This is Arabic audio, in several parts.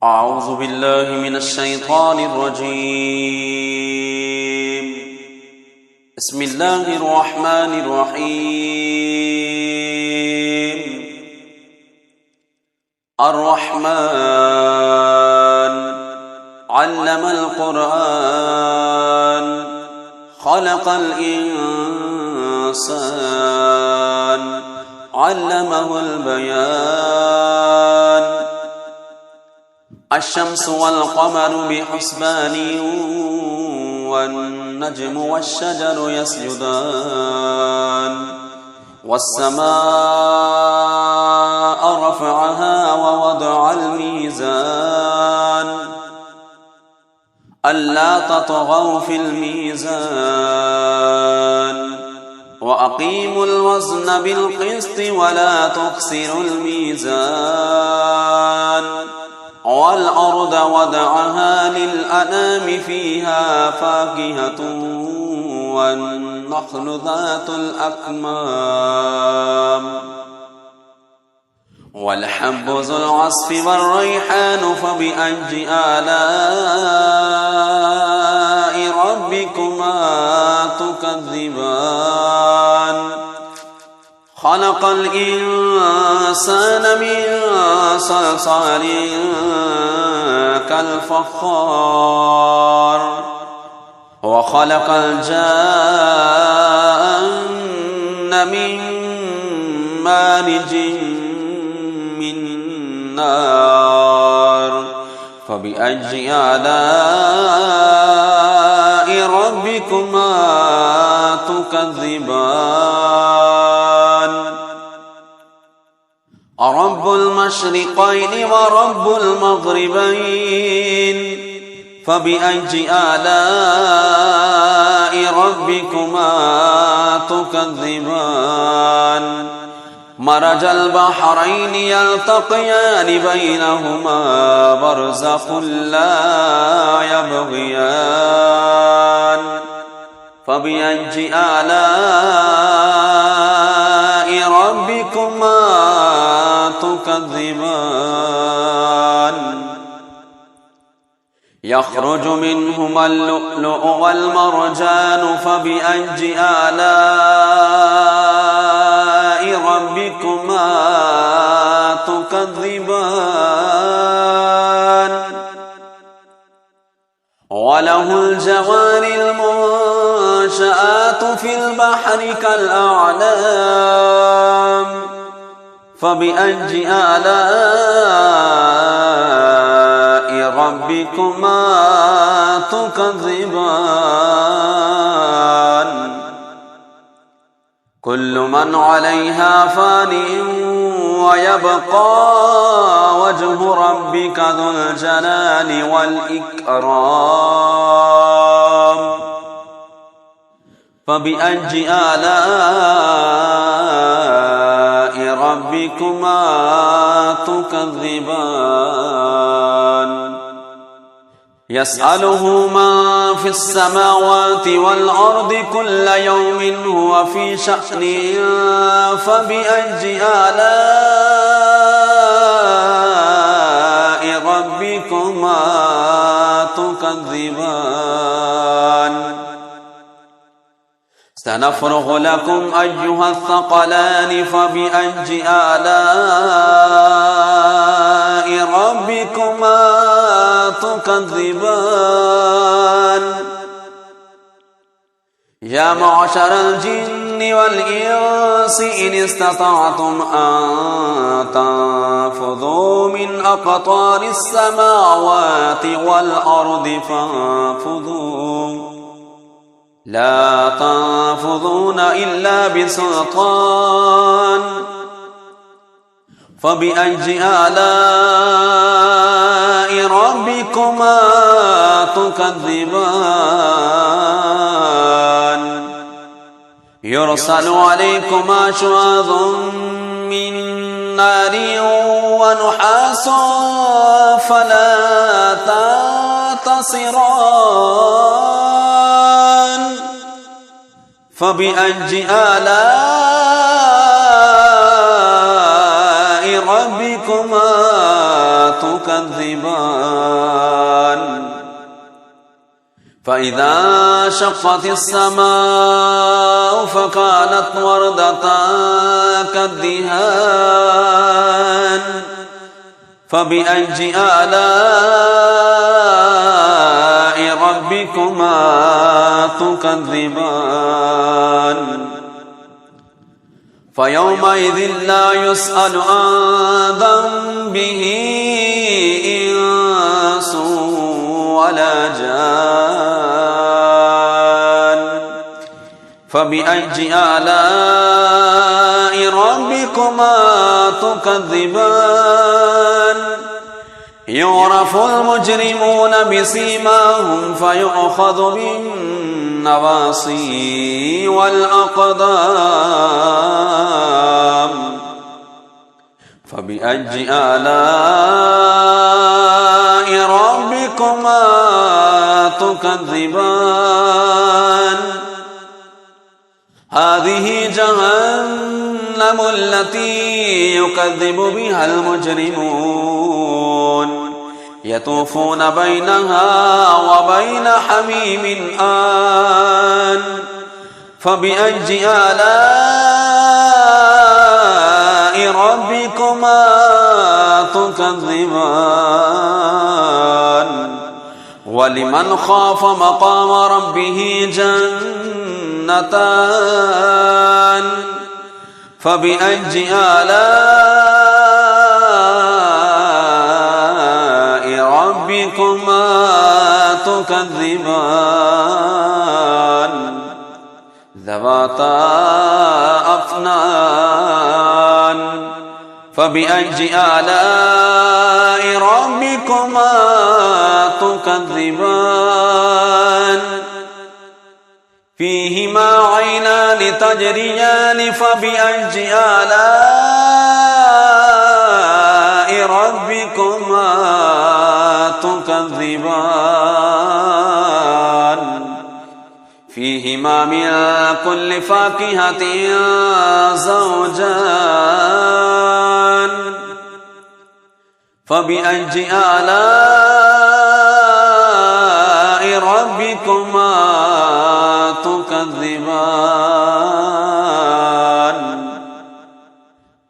أعوذ بالله من الشيطان الرجيم. بسم الله الرحمن الرحيم. الرحمن علم القرآن خلق الإنسان علمه البيان. الشمس والقمر بحسبان والنجم والشجر يسجدان. والسماء رفعها ووضع الميزان ألا تطغوا في الميزان وأقيموا الوزن بالقسط ولا تخسروا الميزان. والأرض وضعها للأنام فيها فاكهة والنخل ذات الأكمام والحب ذو العصف والريحان فبأي آلاء ربكما تكذبان. خلق الإنسان من صلصال كالفخار وخلق الجان من مارج من نار فبأي آلاء ربكما تكذبان. رب المشرقين ورب المغربين فبأي آلاء ربكما تكذبان. مرج البحرين يلتقيان بينهما برزخ لا يبغيان فبأي آلاء ربكما تكذبان. يخرج منهما اللؤلؤ والمرجان فبأي آلاء ربكما تكذبان. وله الجوار المنشآت في البحر كالأعلام فبأي آلاء ربكما تكذبان. كل من عليها فان ويبقى وجه ربك ذو الجلال والإكرام فبأي آلاء ربكما تكذبان. يسأله من في السماوات والأرض كل يوم هو في شأن فبأي آلاء ربكما تكذبان. سنفرغ لكم أيها الثقلان فبأي آلاء ربكما تكذبان. يا معشر الجن والإنس إن استطعتم أن تنفذوا من أقطار السماوات والأرض فانفذوا لا تنفذون إلا بسلطان فبأي آلاء ربكما تكذبان. يرسل عليكما شواظ من نار ونحاس فلا تنتصران فبأي آلاء ربكما تكذبان فإذا شقت السماء فكانت وردة كالدهان فبأي آلاء ربكما تكذبان فيومئذ لا يسأل عن ذنبه إنس ولا جان فبأي آلاء ربكما تكذبان يعرف المجرمون بسيماهم فيؤخذ بالنواصي والأقدام فبأي آلاء ربكما تكذبان هذه جهنم التي يكذب بها المجرمون يطوفون بينها وبين حميم آن فبأي آلاء ربكما تكذبان ولمن خاف مقام ربه جنتان فبأي آلاء ربكما تكذبان ذواتا أفنان فبأي آلاء ربكما تكذبان فيهما عينان تجريان فبأي آلاء ربكما تكذبان فيهما من كل فاكهة زوجان فبأي آلاء ربكما تكذبان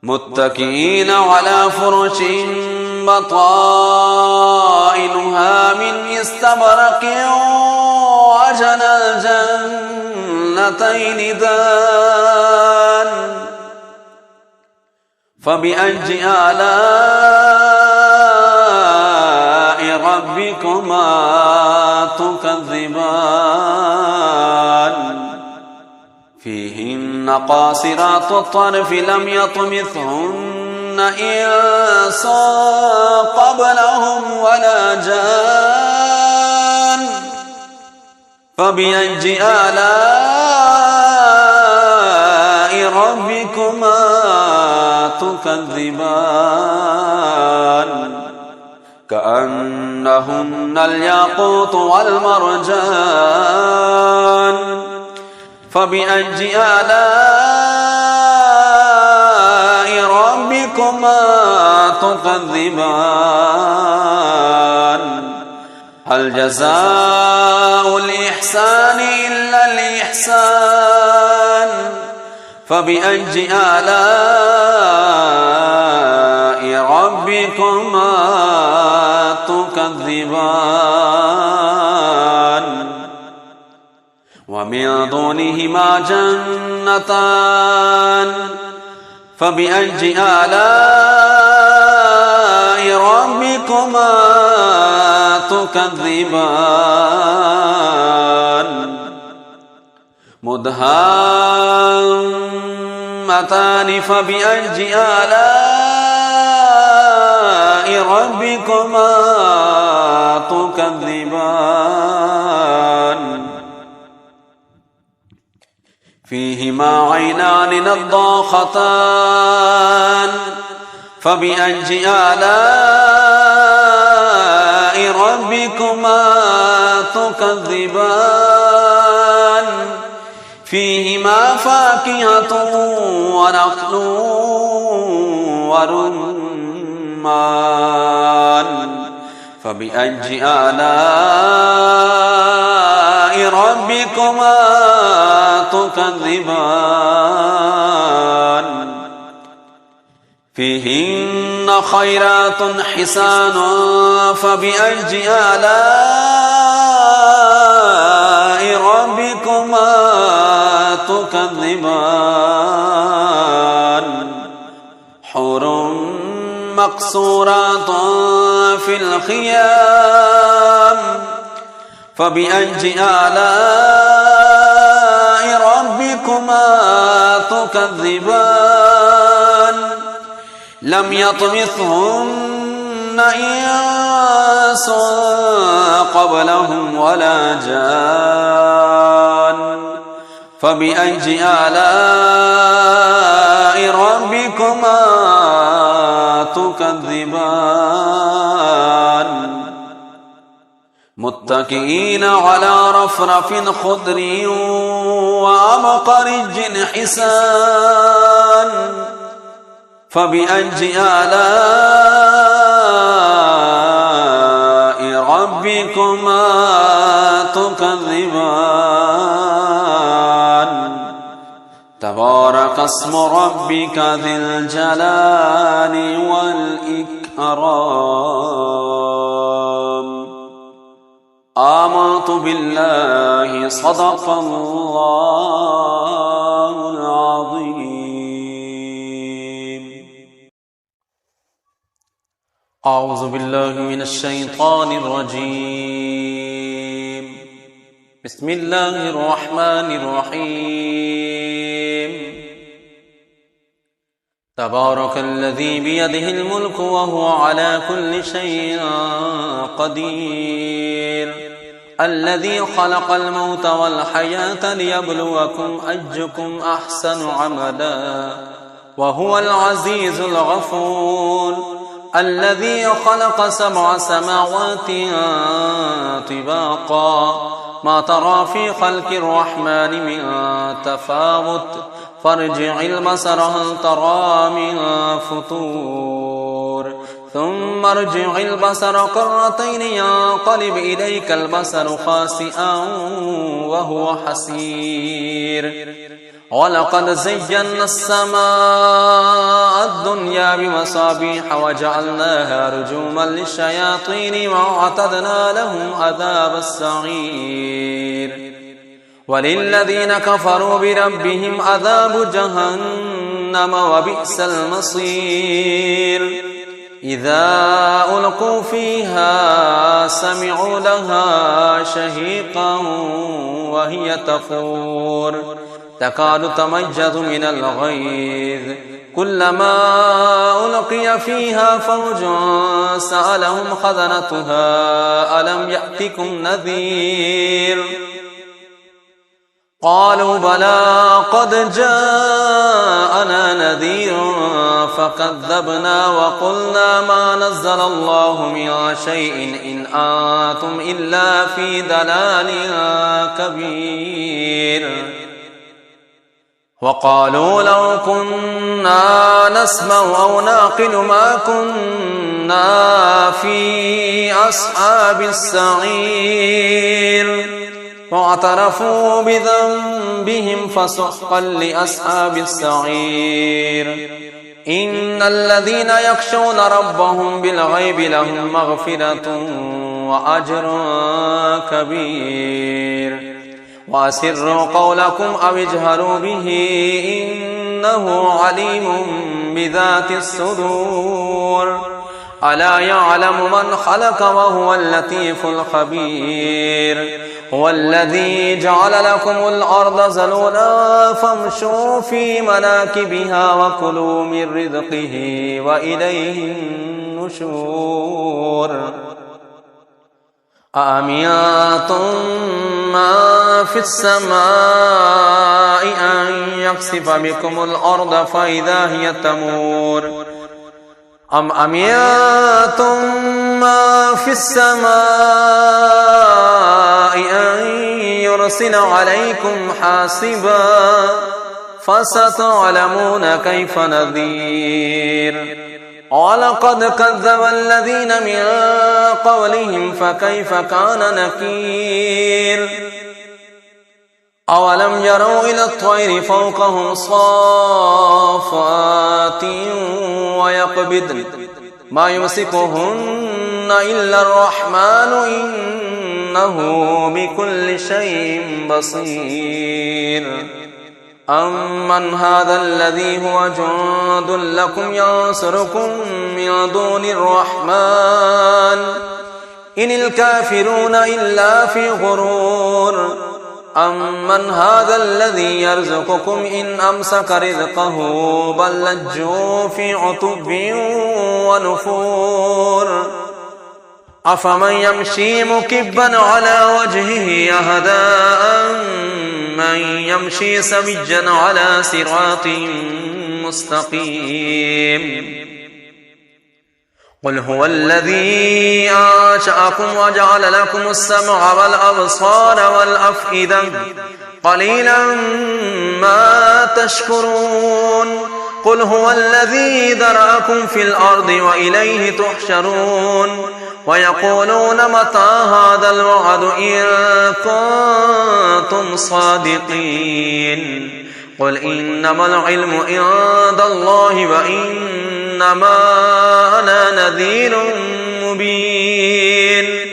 متكئين على فرش بطائنها من استبرق وجنى الجنتين دان فبأي آلاء ربكما تكذبان فيهن قاصرات الطرف لم يطمثهن إنس قبلهم ولا جان فبأي آلاء ربكما تكذبان كأنهن الياقوت والمرجان فبأي آلاء ربكما تكذبان هل جزاء الإحسان إلا الإحسان فبأي آلاء ربكما تكذبان ومن دونهما جنتان فبأي آلاء ربكما تكذبان مدهامتان فبأي آلاء ربكما تكذبان فيهما عينان نضاختان فبأي آلاء ربكما تكذبان فيهما فاكهة ونخل ورمان فبأي آلاء ربكما تكذبان فيهن خيرات حسان فبأي آلاء ربكما تكذبان حور مقصورات في الخيام فبأي آلاء ربكما تكذبان لم يطمثهن إنس قبلهم ولا جان فبأي آلاء ربكما تكذبان متكئين على رفرف خضر وعبقري حسان فبأي آلاء ربكما تكذبان تبارك اسم ربك ذي الجلال والإكرام آمنت بالله صدق الله العظيم أعوذ بالله من الشيطان الرجيم بسم الله الرحمن الرحيم تبارك الذي بيده الملك وهو على كل شيء قدير الذي خلق الموت والحياة ليبلوكم أيكم أحسن عملا وهو العزيز الغفور الذي خلق 7 سماوات طباقا ما ترى في خلق الرحمن من تفاوت فارجع البصر هل ترى من فطور ثم ارجع البصر كرتين ينقلب إليك البصر خاسئا وهو حسير ولقد زينا السماء الدنيا بمصابيح وجعلناها رجوما للشياطين وأعتدنا لهم عذاب السعير وللذين كفروا بربهم عذاب جهنم وبئس المصير إذا ألقوا فيها سمعوا لها شهيقا وهي تفور تكاد تميز من الغيظ كلما ألقي فيها فوج سألهم خزنتها ألم يأتكم نذير قالوا بلى قد جاءنا نذير فكذبنا وقلنا ما نزل الله من شيء إن أنتم إلا في ضلال كبير وقالوا لو كنا نسمع أو نعقل ما كنا في أصحاب السعير واعترفوا بذنبهم فسحقا لأصحاب السعير إن الذين يخشون ربهم بالغيب لهم مغفرة وأجر كبير وأسروا قولكم أو اجهروا به إنه عليم بذات الصدور ألا يعلم من خلق وهو اللطيف الخبير هو الذي جعل لكم الأرض ذلولا فامشوا في مناكبها وكلوا من رزقه وإليه النشور أأمنتم ما في السماء أن يخسف بكم الأرض فإذا هي تمور أم أمنتم ما في السماء أن يرسل عليكم حاصبا فستعلمون كيف نذير ولقد كذب الذين من قولهم فكيف كان نكير أولم يروا إلى الطير فوقهم صافات ويقبضن ما يمسكهن إلا الرحمن إنه بكل شيء بصير أمن هذا الذي هو جند لكم ينصركم من دون الرحمن إن الكافرون إلا في غرور أمن هذا الذي يرزقكم إن أمسك رزقه بل لجوا في عتب ونفور أفمن يمشي مكبا على وجهه أهدى أمن يمشي سويا على صراط مستقيم قل هو الذي أنشأكم وجعل لكم السمع والأبصار والأفئدة قليلا ما تشكرون قل هو الذي ذرأكم في الأرض وإليه تحشرون ويقولون متى هذا الوعد إن كنتم صادقين قل إنما العلم عند الله وإنما أنا نذير مبين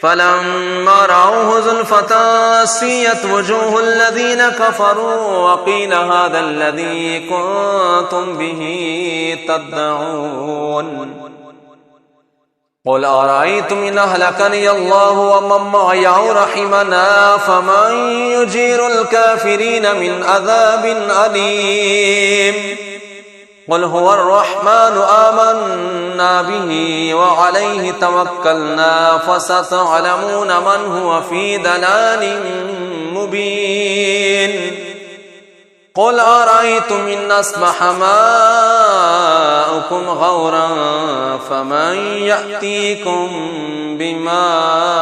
فلما رأوه زلفة سيئت وجوه الذين كفروا وقيل هذا الذي كنتم به تدعون قل أرأيتم إن أهلكني الله ومن معي أو رحمنا فمن يجير الكافرين من عذاب أليم قل هو الرحمن آمنا به وعليه توكلنا فستعلمون من هو في ضلال مبين قل أرأيتم إن أصبح ماؤكم غورا فمن يأتيكم بماء